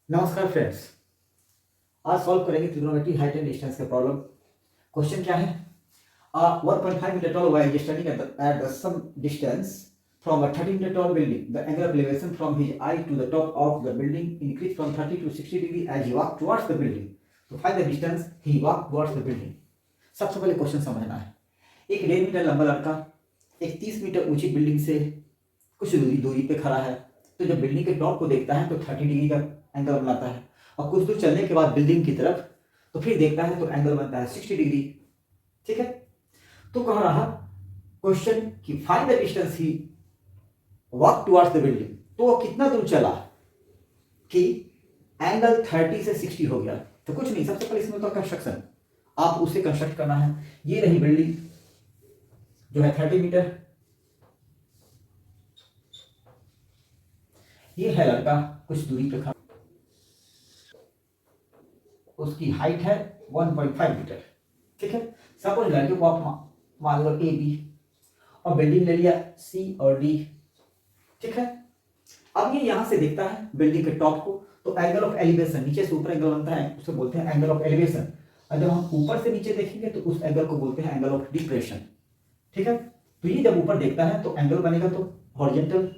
नमस्कार फ्रेंड्स। आज सॉल्व करेंगे ट्रिग्नोमेट्री हाइट एंड डिस्टेंस का प्रॉब्लम। क्वेश्चन क्या है? 1.5 meter tall while standing at the some distance from a 30 meter tall building, the angle of elevation from his eye to the top of the building increased from 30 to 60 degree as he walked towards the building. To find the distance he walked towards the building. सबसे पहले question समझना है। एक 1.5 metre लंबा लड़का एक 30 metre ऊंची building से कुछ दूरी पे खड़ा है। तो जब बिल्डिंग के टॉप को देखता है तो 30 डिग्री का एंगल बनाता है, और कुछ दूर चलने के बाद बिल्डिंग की तरफ तो फिर देखता है तो एंगल बनता है 60 डिग्री। ठीक है, तो कह रहा क्वेश्चन कि find the distance he walk towards the building. तो वो कितना दूर चला कि एंगल 30 से 60 हो गया। तो कुछ नहीं, सबसे पहले इसमें तो कंस्ट्रक्शन आप उसे कंस्ट्रक्ट करना है। ये रही बिल्डिंग जो है 30 मीटर, ये है लड़का कुछ दूरी पे खड़ा, उसकी हाइट है 1.5 मीटर। ठीक है, सपोज लड़के को आप मान लो ए बी और बिल्डिंग ले लिया सी और डी। ठीक है, अब ये यहां से देखता है बिल्डिंग के टॉप को, तो एंगल ऑफ एलिवेशन नीचे से ऊपर एंगल बनता है, उसे बोलते हैं एंगल ऑफ एलिवेशन। और जब हम ऊपर से नीचे देखेंगे तो उस एंगल को बोलते हैं एंगल ऑफ डिप्रेशन। ठीक है, तो ये जब ऊपर देखता है तो एंगल बनेगा तो हॉरिजॉन्टल,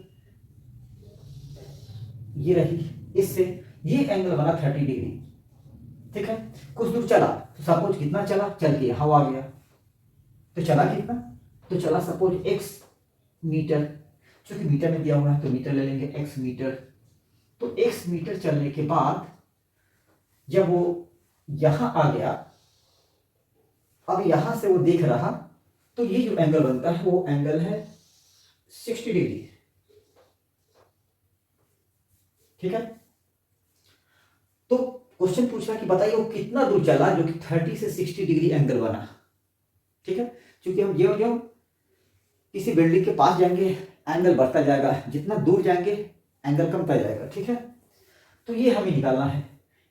ये रही, इससे ये एंगल बना 30 डिग्री। ठीक है, कुछ दूर चला तो सपोज कितना चला, चल के यहां आ गया, तो चला कितना, तो चला सपोज x मीटर, क्योंकि मीटर में दिया हुआ है तो मीटर ले लेंगे x मीटर। तो x मीटर चलने के बाद जब वो यहां आ गया, अब यहां से वो देख रहा तो ये जो एंगल बनता है वो एंगल है 60 डिग्री। ठीक है, तो क्वेश्चन पूछ रहा कि बताइए वो कितना दूर चला जो कि 30 से 60 डिग्री एंगल बना। ठीक है, क्योंकि हम ज्यों किसी बिल्डिंग के पास जाएंगे एंगल बढ़ता जाएगा, जितना दूर जाएंगे एंगल कमता जाएगा। ठीक है, तो ये हमें निकालना है।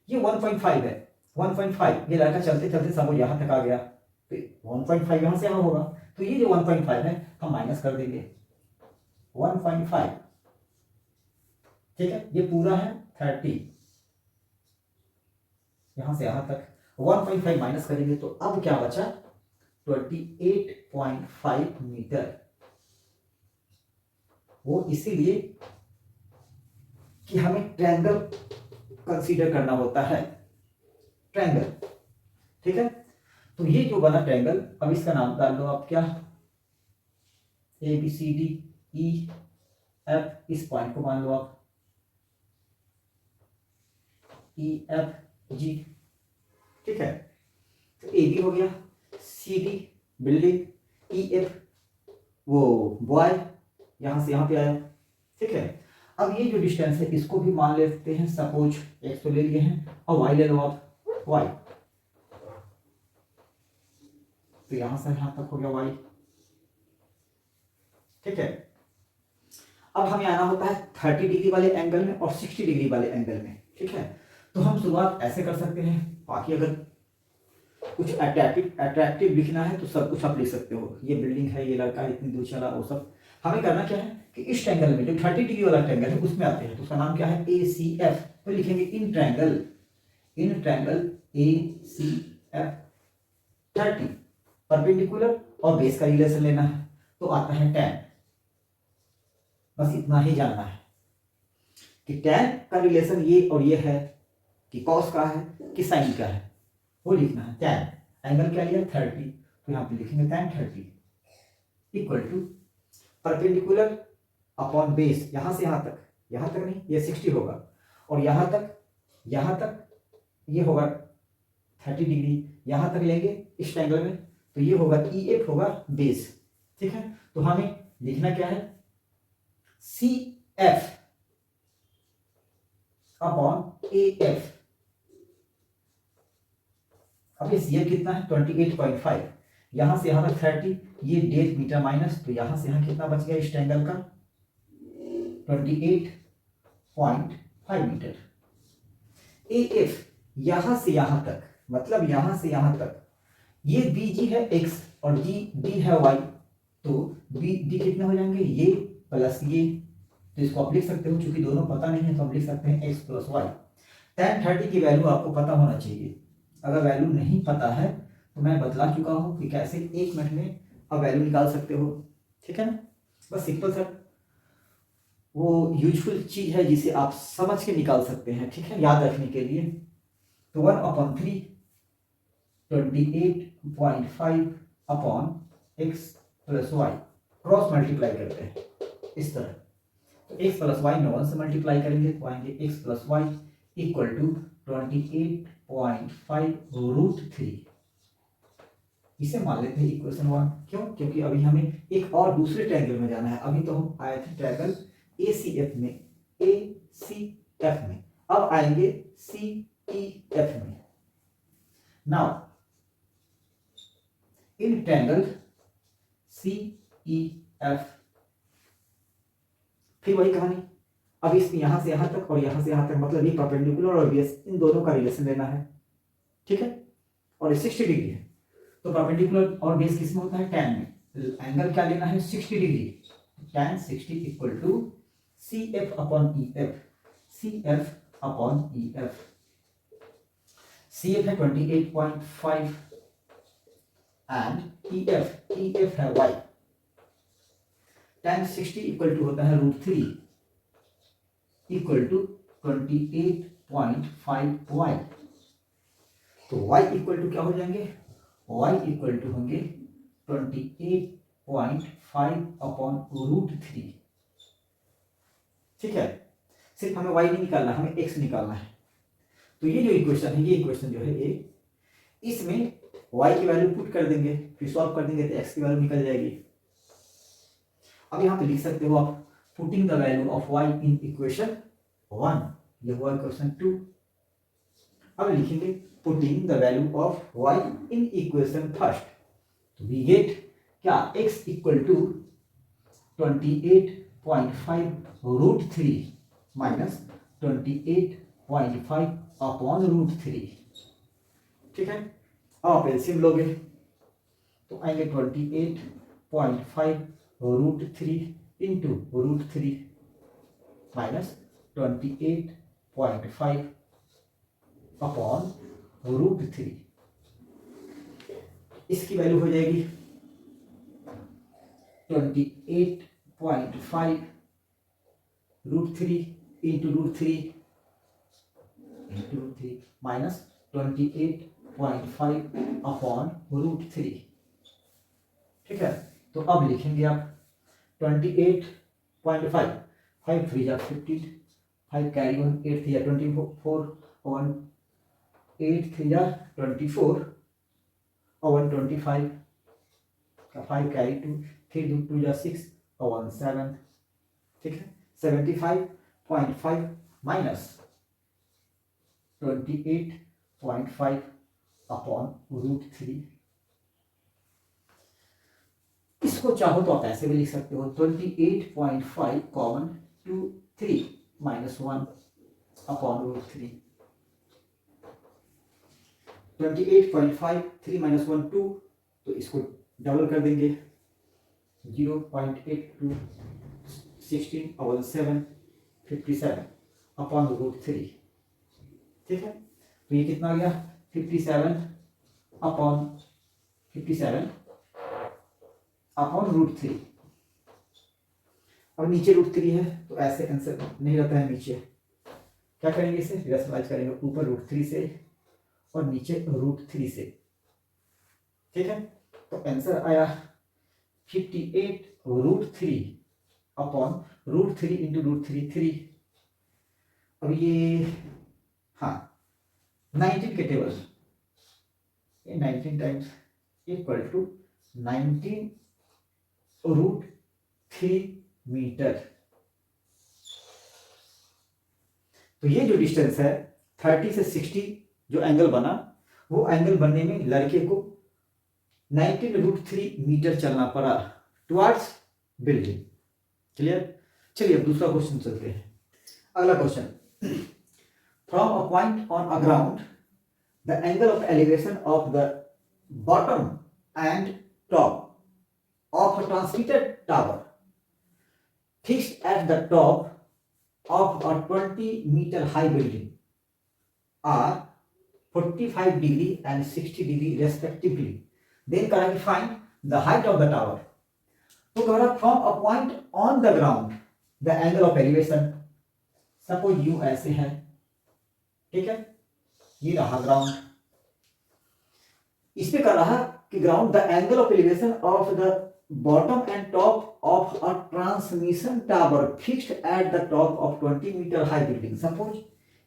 ये 1.5 है, 1.5 ये लड़का चलते चलते सब यहां तक आ गया, तो 1.5 यहां से यहां होगा, तो ये जो 1.5 है हम माइनस कर देंगे 1.5। ठीक है, ये पूरा है 30, यहां से यहां तक 1.5 माइनस करेंगे तो अब क्या बचा 28.5 मीटर। वो इसीलिए कि हमें ट्रायंगल कंसीडर करना होता है, ट्रायंगल। ठीक है, तो ये जो बना ट्रायंगल, अब इसका नाम डाल लो आप, क्या, A B C D E F, इस पॉइंट को मान लो आप ई एफ जी। ठीक है, तो ए बी हो गया, C D building, E F वो बॉय यहां से यहां पे आया। ठीक है, अब ये जो डिस्टेंस है इसको भी मान लेते हैं, सपोज एक्स तो ले लिए हैं और वाई ले लो आप, वाई, तो यहां से यहां तक हो गया वाई। ठीक है, अब हमें आना होता है 30 डिग्री वाले एंगल में और 60 डिग्री वाले एंगल में। ठीक है, तो हम शुरुआत ऐसे कर सकते हैं, बाकी अगर कुछ अट्रैक्टिव लिखना है तो सब कुछ आप लिख सकते हो। ये बिल्डिंग है, ये लड़का इतनी दूर चला, वो सब। हमें करना क्या है कि इस ट्रायंगल में जो 30 डिग्री वाला ट्रायंगल है उसमें आते हैं, तो उसका नाम क्या है ए सी एफ। तो लिखेंगे in triangle A C F 30 perpendicular और बेस का रिलेशन लेना है, तो आता है tan। बस इतना ही जानना है कि tan का रिलेशन ये और ये है कि cos का है कि sin का है, वो लिखना है। tan एंगल क्या लिया 30, तो यहां पे लिखेंगे tan 30 equal to perpendicular upon base, यहां से यहां तक नहीं, ये 60 होगा, और यहां तक ये होगा 30 डिग्री, यहां तक लेंगे इस ट्रायंगल में, तो ये होगा ई एफ होगा बेस। ठीक है, तो हमें लिखना क्या है C F upon A F. अब ये सी एफ कितना है 28.5, यहां से यहां तक 30, ये 1.5 मीटर माइनस, तो यहां से यहां कितना बच गया इस ट्रायंगल का 28.5 मीटर। ए एफ यहां से यहां तक, मतलब यहां से यहां तक, ये बी जी है x और जी डी है y, तो बी डी कितने हो जाएंगे ये प्लस ये, तो इसको आप लिख सकते हो, चूंकि दोनों पता नहीं है तो हम लिख सकते हैं x प्लस वाई। tan 30 की वैल्यू आपको पता होना चाहिए। अगर वैल्यू नहीं पता है तो मैं बतला चुका हूँ कि कैसे 1 मिनट में आप वैल्यू निकाल सकते हो, ठीक है ना। बस सिंपल सा वो यूजफुल चीज है जिसे आप समझ के निकाल सकते हैं, ठीक है, याद रखने के लिए। तो 1/3 28.5 upon x plus y, cross multiply करते हैं इस तरह। तो x प्लस वाई में 1 से मल्टीप्लाई करेंगे तो आएंगे x plus y equal to 28.5 root 3। इसे मान लेते हैं इक्वेशन 1। क्यों? क्योंकि अभी हमें एक और दूसरे ट्रायंगल में जाना है। अभी तो हम आए थे ट्रायंगल ACF में, ACF में, अब आएंगे CEF में। नाउ इन ट्रायंगल CEF फिर वही कहानी, अब इसमें यहां से यहां तक और यहां से यहां तक, मतलब ये परपेंडिकुलर और बेस, इन दोनों का रिलेशन लेना है, ठीक है। और ये 60 डिग्री है, तो परपेंडिकुलर और बेस किसमें होता है? tan में। एंगल क्या लेना है? 60 degree. tan 60 equal to CF upon EF, CF upon EF। CF है 28.5 एंड EF है y। tan 60 इक्वल टू होता है रूट 3 इक्वल टू 28.5 y। तो y इक्वल टू क्या हो जाएंगे? y इक्वल टू होंगे 28.5 अपॉन रूट 3, ठीक है। सिर्फ हमें y नहीं निकालना, हमें x निकालना है। तो ये जो इक्वेशन है, ये इक्वेशन जो है ये, इसमें y की वैल्यू पुट कर देंगे, फिर सॉल्व कर देंगे तो x की वैल्यू निकल जाएगी। अब यहाँ पे लिख सकते हो आप putting the value of y in equation 1, ये हुआ इक्वेशन 2। अब लिखेंगे putting the value of y in equation first, तो वी गेट क्या? x equal to 28.5 root 3 minus 28.5 upon root 3, ठीक है। अब आप एलसीएम लोगे तो आएंगे 28.5 root 3 into root 3 minus 28.5 upon root 3। इसकी वैल्यू हो जाएगी 28.5 root 3 into root 3 minus 28.5 upon root 3, ठीक है। तो अब लिखेंगे आप 28.5, 5 3 जा 15, 5 कैरी 1, 8 3 जा 24, 1 8 3 जा 24 और 125 का 5 कैरी 2, 3 2 जा 6 और 1 7, ठीक है। 75.5 माइनस 28.5 अपॉन रूट 3। इसको चाहो तो आप ऐसे भी लिख सकते हो 28.5 common 2 3 minus 1 upon root 3। 28.5 3 minus 1 2, तो इसको डबल कर देंगे 0.82 16 और 7 57 अपॉन रूट 3, ठीक है। तो ये कितना आ गया? 57 अपॉन रूट 3। अब नीचे रूट 3 है तो ऐसे आंसर नहीं रहता है नीचे, क्या करेंगे? इसे रैशनलाइज करेंगे, ऊपर रूट 3 से और नीचे रूट 3 से, ठीक है। तो आंसर आया 58 root 3 upon root 3 into root 3 3। अब ये हाँ 19 के टेबल, ये 19 times equal to 19 root 3 metre. तो ये जो डिस्टेंस है 30 से 60 जो एंगल बना, वो एंगल बनने में लड़के को 19 रूट 3 मीटर चलना पड़ा टुवर्ड्स बिल्डिंग। क्लियर? चलिए अब दूसरा क्वेश्चन चलते हैं। अगला question, from a point on a ground the angle of elevation of the bottom and top of a transmitted tower fixed at the top of a 20-meter high building are 45 degree and 60 degree respectively. Then करा कि find the height of the tower. तो करा from a point on the ground the angle of elevation. Suppose U ऐसे है, ठीक है, ये रहा ग्राउंड, इस पे कर रहा कि ground the angle of elevation of the bottom and top of a transmission tower fixed at the top of 20 metre high building. Suppose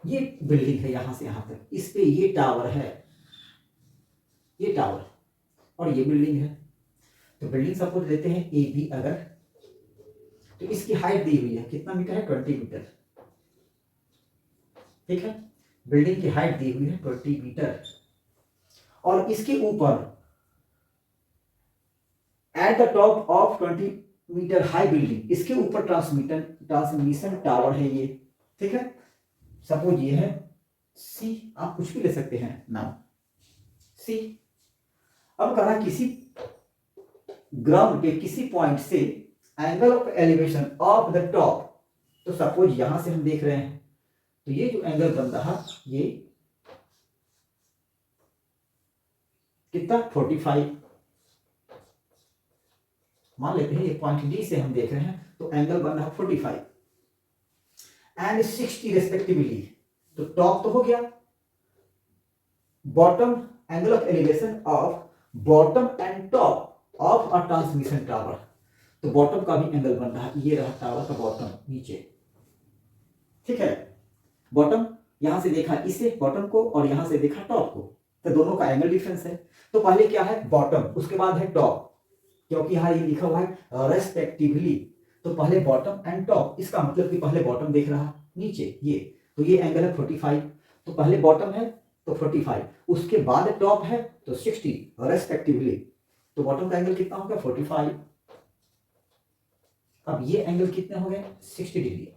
ये बिल्डिंग है यहां से यहां तक, इस पे ये टावर है, ये टावर और ये बिल्डिंग है. तो बिल्डिंग सपोज लेते हैं ए बी अगर, तो इसकी हाइट दी हुई है कितना मीटर है, 20 मीटर. ठीक है, बिल्डिंग की हाइट दी हुई है 20 मीटर और इसके ऊपर at the top of 20 metre high building, इसके ऊपर ट्रांसमिशन टावर है ये. ठीक है, सपोज ये है सी, आप कुछ भी ले सकते हैं नाम सी. अब कहा किसी ग्राउंड पे किसी पॉइंट से angle of elevation of the top, तो सपोज यहां से हम देख रहे हैं, तो ये जो एंगल बन रहा ये कितना 45 मान लेते हैं. ये पॉइंट डी से हम देख रहे हैं तो एंगल बन रहा 45 एंड 60 रेस्पेक्टिवली. तो टॉप तो हो गया, bottom angle of elevation of bottom and top of a transmission tower. तो बॉटम का भी एंगल बन रहा है, ये रहा टावर का बॉटम नीचे. ठीक है, बॉटम यहां से देखा इसे बॉटम को और यहां से देखा टॉप को, तो दोनों का एंगल डिफरेंस है. तो पहले क्या है बॉटम, उसके बाद है टॉप, क्योंकि यहां ये लिखा हुआ है रेस्पेक्टिवली. तो पहले बॉटम एंड टॉप, इसका मतलब कि पहले बॉटम देख रहा नीचे ये, तो ये एंगल है 45. तो पहले बॉटम है तो 45, उसके बाद टॉप है तो 60 रेस्पेक्टिवली. तो बॉटम का एंगल कितना हो गया 45. अब ये एंगल कितने हो गए 60 डिग्री,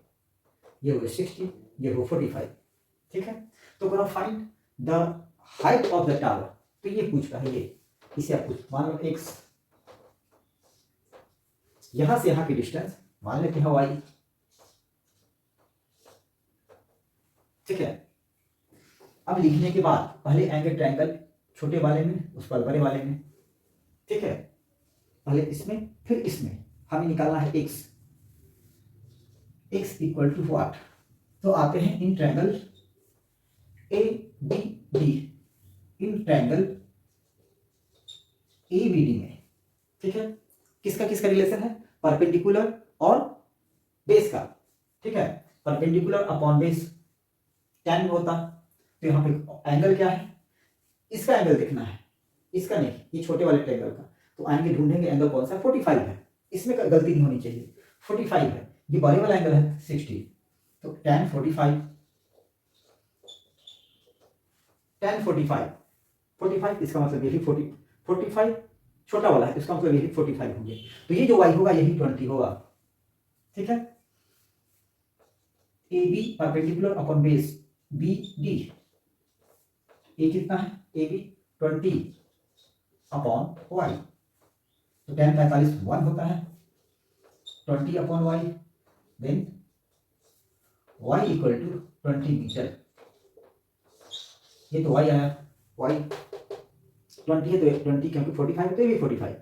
ये हो गए 60, ये हो 45. ठीक है, तो करो find the height of the tower. तो ये पूछ रहा है ये, इसे आप पूछ, मान लो x, यहां से यहां की डिस्टेंस मान लेते हैं y. ठीक है, अब लिखने के बाद पहले एंगल ट्रायंगल छोटे वाले में, उस पर बड़े वाले में. ठीक है, पहले इसमें फिर इसमें हमें निकालना है x. x equal to what, तो आते हैं in triangle A B D, in triangle A B D में. ठीक है, किसका किसका रिलेशन है, परपेंडिकुलर और बेस का. ठीक है, परपेंडिकुलर अपॉन बेस tan में होता. तो यहाँ पे एंगल क्या है, इसका एंगल देखना है, इसका नहीं, ये छोटे वाले ट्रायंगल का. तो आएंगे ढूंढेंगे एंगल कौन सा 45 है, इसमें गलती नहीं होनी चाहिए, 45 है. ये बड़े वाला एंगल है 60. तो tan 45, tan 45 इसका मतलब यही 45 छोटा वाला है, इसका मतलब यही 45 होंगे. तो ये जो y होगा यही 20 होगा. ठीक है, A B perpendicular upon base B D, A कितना है ए बी 20 अपॉन वाई. तो tan 45 1 होता है, 20 upon Y, then y equal to 20 metre. ये तो y आया, y 20 है तो 20, क्योंकि 45 है तो ये भी 45.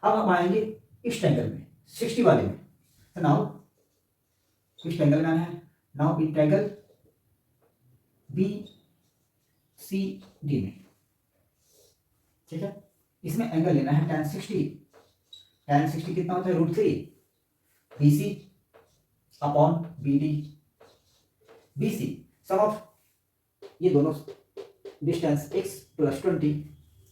अब हम आएंगे इस ट्रायंगल में 60 वाले में. तो नाउ इस ट्रायंगल में आना है, now in triangle B C D में. ठीक है, इसमें एंगल लेना है tan 60. tan 60 कितना होता है √3 BC upon BD. BC sum of ये दोनों डिस्टेंस x प्लस 20,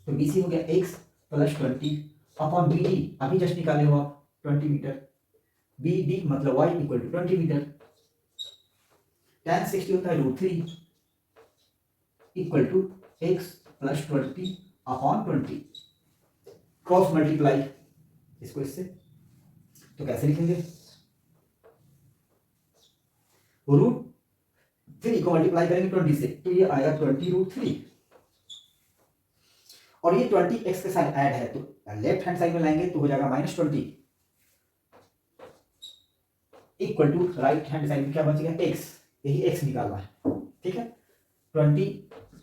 तो BC हो गया x प्लस 20 अपॉन BD, अभी जस्ट निकाले हो आप 20 मीटर. BD मतलब y equal to 20 metre. tan 60 होता है √3 equal to x plus 20 upon 20. Cross multiply इसको इससे, तो कैसे लिखेंगे, √3 को मल्टीप्लाई करेंगे 20 से, तो ये आएगा 20 √3 और ये 20 x के साथ ऐड है, तो लेफ्ट हैंड साइड में लाएंगे तो हो जाएगा -20 equal to right hand side में क्या बचेगा x, यही x निकालना है. ठीक है, 20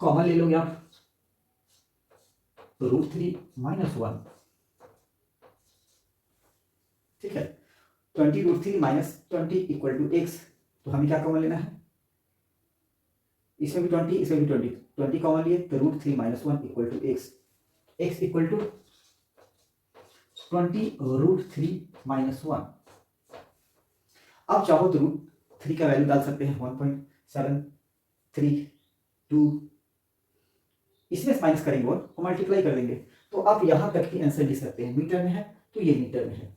कॉमन ले लोगे आप, तो √3 - 1, ठीक है। 20 √3 - 20 = x। तो हमें क्या कॉमन लेना है, इसमें भी 20 इसमें भी 20 कॉमन लिए, तो √3 - 1 = x। x = 20 √3 - 1। अब चाहो तो √3 का वैल्यू डाल सकते हैं 1.732, इसमें माइनस करेंगे और मल्टीप्लाई कर देंगे, तो आप यहां तक की आंसर लिख सकते हैं। मीटर में है तो ये मीटर में है,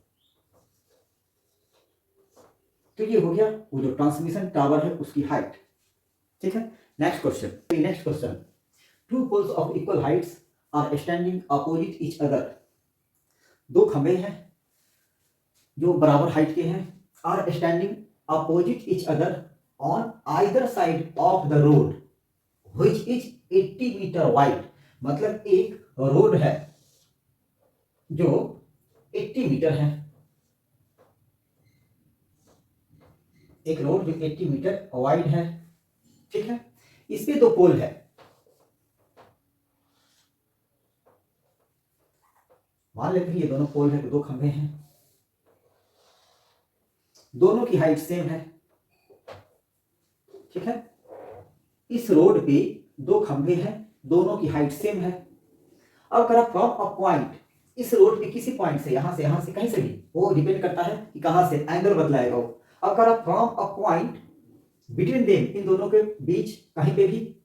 तो ये हो गया वो जो ट्रांसमिशन टावर है उसकी हाइट, ठीक है। Next question, two poles of equal heights are standing opposite each other. दो खंभे हैं जो बराबर हाइट के हैं, are standing opposite each other on either side of the road which is 80 metre wide. मतलब एक रोड है जो 80 मीटर है, एक रोड जो 80 मीटर वाइड है, ठीक है। इस पे दो पोल है, मान लेते हैं ये दोनों पोल है, दो खंभे हैं, दोनों की हाइट सेम है, ठीक है। इस रोड पे दो खंभे हैं, दोनों की हाइट सेम है। अब अगर आप फ्रॉम अ पॉइंट, इस रोड पे किसी पॉइंट से, यहां से कहीं से भी, वो डिपेंड करता है कि कहां से एंगल बदलाएगा वो। अगर आप from a point between them, इन दोनों के बीच कहीं पे भी,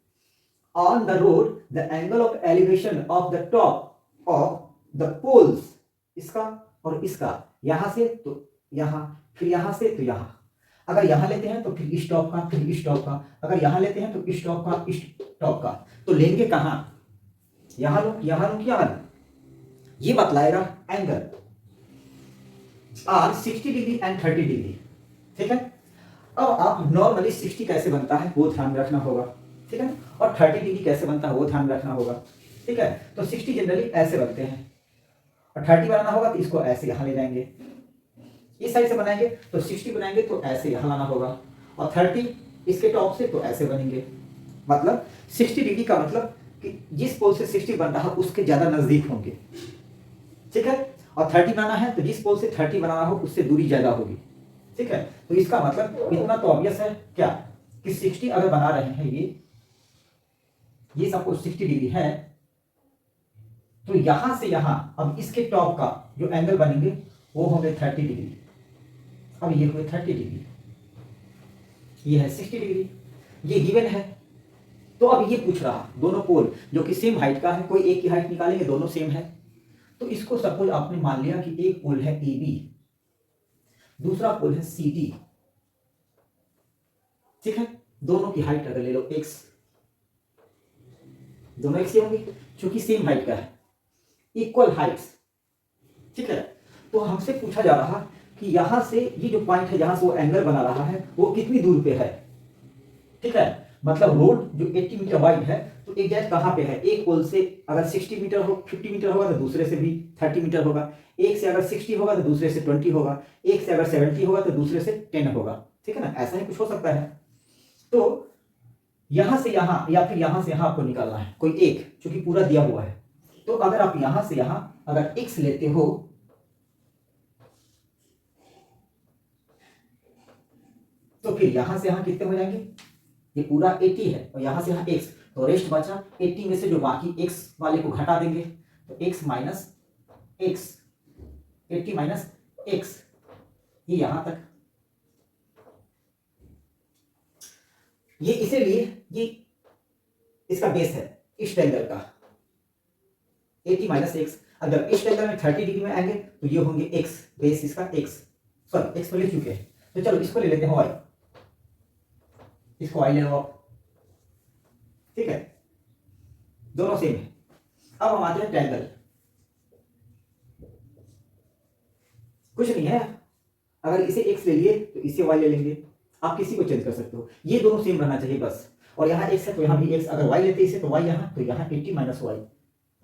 on the road the angle of elevation of the top of the poles, इसका और इसका, यहां से तो यहां, फिर यहां से तो यहां, अगर यहां लेते हैं तो फिर इस टॉप का, फिर इस टॉप का, अगर यहां लेते हैं तो इस टॉप का, इस टॉप का, तो लेंगे कहां, यहां लो, यहां लो, यहां लो, ये बतलाएगा angle are 60 degree and 30 degree, ठीक है। अब आप नॉर्मली 60 कैसे बनता है वो ध्यान रखना होगा, ठीक है, और 30 डिग्री कैसे बनता है वो ध्यान रखना होगा, ठीक है। तो 60 जनरली ऐसे बनते हैं, और 30 बनाना होगा तो इसको ऐसे यहां ले जाएंगे, इस साइड से बनाएंगे तो 60 बनाएंगे तो ऐसे यहां लाना होगा, और 30 इसके टॉप से तो ऐसे बनेंगे। मतलब 60 डिग्री का मतलब कि जिस पोल से 60 बन रहा है उसके ज्यादा नजदीक होंगे, ठीक है। और 30 बनाना है तो जिस पोल से 30 बनाना हो उससे दूरी ज्यादा होगी, ठीक है। तो इसका मतलब इतना तो ऑब्वियस है क्या, कि 60 अगर बना रहे हैं, ये सपोज 60 डिग्री है, तो यहां से यहां अब इसके टॉप का जो एंगल बनेंगे वो होंगे 30 डिग्री। अब ये हुए 30 डिग्री, ये है 60 डिग्री, ये गिवन है। तो अब ये पूछ रहा दोनों पोल जो कि सेम हाइट का है, कोई एक की हाइट निकालेंगे, दोनों सेम है, तो इसको सपोज आपने मान लिया कि एक पोल है AB, दूसरा पोल है CD, ठीक है। दोनों की हाइट अगर ले लो x, दोनों x ही होंगे क्योंकि सेम हाइट का है, इक्वल हाइट्स, ठीक है। तो हमसे पूछा जा रहा कि यहां से ये जो पॉइंट है जहां से वो एंगल बना रहा है वो कितनी दूर पे है, ठीक है। मतलब रोड जो 80 मीटर वाइड है तो एग्जैक्ट कहां पे है, एक पोल से अगर 60 मीटर हो 50 मीटर होगा तो दूसरे से भी 30 मीटर होगा, एक से अगर 60 होगा तो दूसरे से 20 होगा, एक से अगर 70 होगा तो दूसरे से 10 होगा, ठीक है ना, ऐसा ही कुछ हो सकता है। तो यहां से यहां या फिर यहां से यहां आपको निकालना है कोई एक, क्योंकि पूरा दिया हुआ है। तो अगर आप यहां से यहां अगर x लेते हो तो फिर यहां से यहां कितने हो जाएंगे, ये पूरा 80 है और यहां से यहां x, तो रेस्ट बचा 80 में से जो बाकी x वाले को घटा देंगे, तो x minus x, 80 minus x, ये यहां तक, ये इसीलिए ये इसका बेस है इस ट्रायंगल का 80 माइनस x। अगर इस ट्रायंगल में 30 डिग्री में आएंगे तो ये होंगे x, बेस इसका x, सॉरी x को ले चुके हैं, तो चलो इसको ले लेते हैं y, इसको y ले लो आप, ठीक है, दोनों सेम है। अब हम आते हैं ट्रायंगल, कुछ नहीं है, अगर इसे x ले लिए तो इसे y ले लेंगे, आप किसी को चेंज कर सकते हो, ये दोनों सेम रहना चाहिए बस, और यहाँ x है तो यहाँ भी x, अगर y लेते इसे तो y यहाँ, तो यहाँ 80 माइनस y,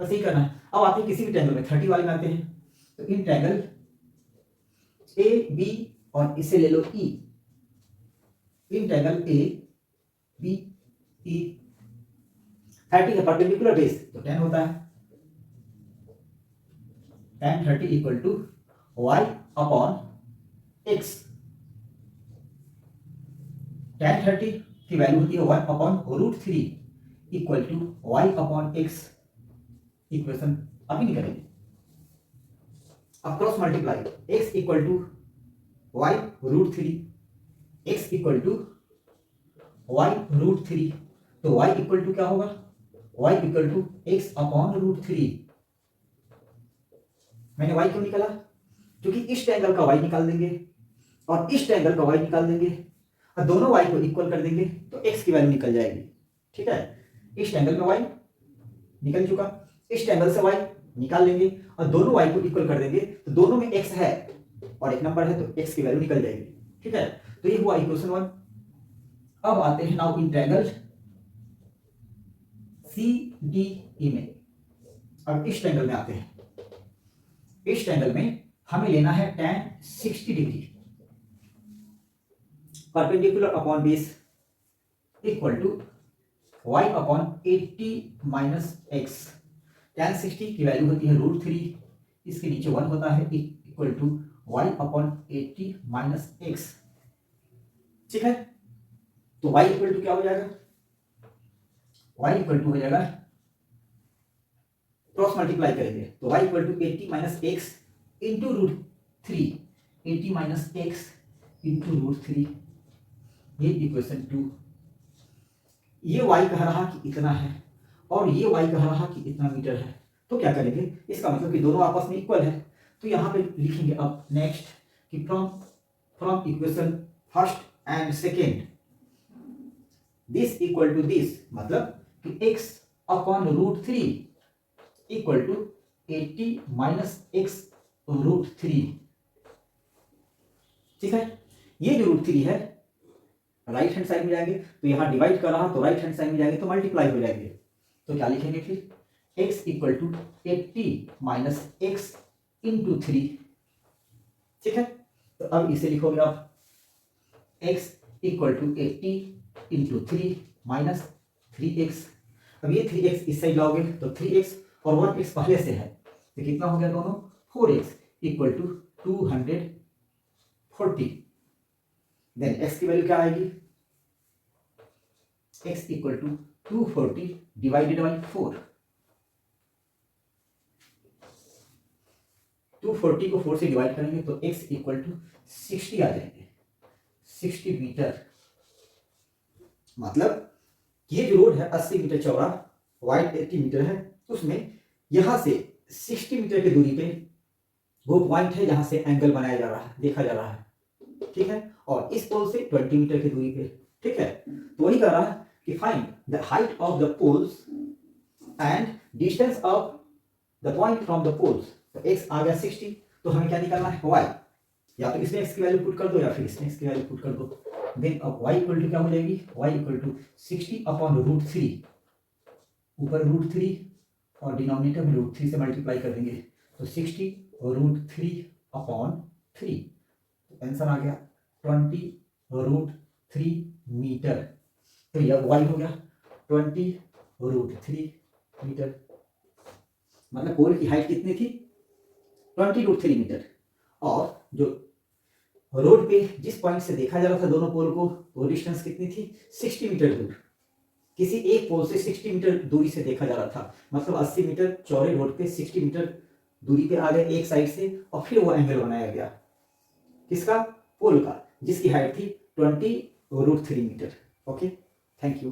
बस यही करना है। अब आते हैं किसी भी ट्रायंगल में 30 वाले में आते हैं, तो इन ट्रायंगल ए बी और इसे ले लो E, in triangle A B E 30 है परपेंडिकुलर बेस तो 10 होता है। tan 30 equal to y upon x। tan 30 की वैल्यू होती है 1 upon √3 equal to y upon x। Equation अभी निकालेंगे। अब cross multiply x equal to y √3, x equal to y √3, तो y इक्वल टू क्या होगा, y equal to x upon √3। मैंने y क्यों निकाला, क्योंकि इस ट्रायंगल का y निकाल देंगे और इस ट्रायंगल का y निकाल देंगे और दोनों y को इक्वल कर देंगे तो x की वैल्यू निकल जाएगी। ठीक है, इस ट्रायंगल में y निकल चुका, इस ट्रायंगल से y निकाल लेंगे और दोनों y को इक्वल कर देंगे तो दोनों में x है और एक नंबर है तो x की वैल्यू निकल जाएगी। ठीक है, तो ये हुआ इक्वेशन 1। अब आते हैं नाउ इन ट्रायंगल CDE में। अब इस ट्रायंगल में आते हैं। इस ट्रायंगल में हमें लेना है tan 60 degree perpendicular upon base equal to y upon 80 minus x। tan 60 की वैल्यू होती है √3, इसके नीचे 1 होता है equal to y upon 80 minus x। ठीक है, तो y इक्वल टू क्या हो जाएगा, y इक्वल टू हो जाएगा, क्रॉस मल्टीप्लाई करेंगे तो y equal to 80 minus x into √3, 80 minus x into √3, ये इक्वेशन 2। ये y कह रहा कि इतना है और ये y कह रहा कि इतना मीटर है, तो क्या करेंगे, इसका मतलब कि दोनों आपस में इक्वल है, तो यहाँ पे लिखेंगे अब नेक्स्ट कि from equation first and second this equal to this, मतलब कि x upon √3 equal to 80 minus x √3। ठीक है, ये जो √3 है राइट हैंड साइड में जाएंगे तो यहाँ डिवाइड कर रहा तो राइट हैंड साइड में जाएंगे तो मल्टीप्लाई हो जाएंगे, तो क्या लिखेंगे फिर x equal to 80 minus x into 3। ठीक है, तो अब इसे लिखोगे आप x equal to 80 into 3 minus 3x। अब ये 3x इस साइड लाओगे तो 3x और 1x पहले से है तो कितना हो गया दोनों, 4x equal to 240। Then x की वैल्यू क्या आएगी, x equal to 240 divided by 4। 240 को 4 से डिवाइड करेंगे तो x इक्वल टू 60 आ जाएंगे, 60 मीटर। मतलब ये जो रोड है 80 मीटर चौड़ा, वाइड 80 मीटर है, उसमें यहां से 60 मीटर की दूरी पे वो पॉइंट है जहां से एंगल बनाया जा रहा है, देखा जा रहा है। ठीक है, और इस पोल से 20 मीटर की दूरी पे। ठीक है, तो वही कर रहा है कि find the height of the poles and distance of the point from the poles. तो x आ गया 60, तो हमें क्या निकालना है, y। या तो इसमें x की वैल्यू पुट कर दो या फिर इसमें x की वैल्यू पुट कर दो। देन अब y इक्वल टू क्या हो जाएगी, y इक्वल टू 60 अपॉन √3, ऊपर √3 और डिनोमिनेटर में √3 से मल्टीप्लाई कर देंगे तो 60 √3 अपॉन 3, तो आंसर आ गया 20 √3 मीटर। तो यह y हो गया 20 √3 मीटर। मतलब पोल की हाइट कितनी थी, 20 √3 मीटर। और जो रोड पे जिस पॉइंट से देखा जा रहा था दोनों पोल को, वो डिस्टेंस कितनी थी, 60 मीटर दूर। किसी एक पोल से 60 मीटर दूरी से देखा जा रहा था, मतलब 80 मीटर चौड़े रोड पे 60 मीटर दूरी पे आ गए एक साइड से, और फिर वो एंगल बनाया गया किसका, पोल का, जिसकी हाइट थी 20 √3 मीटर। Okay, thank you.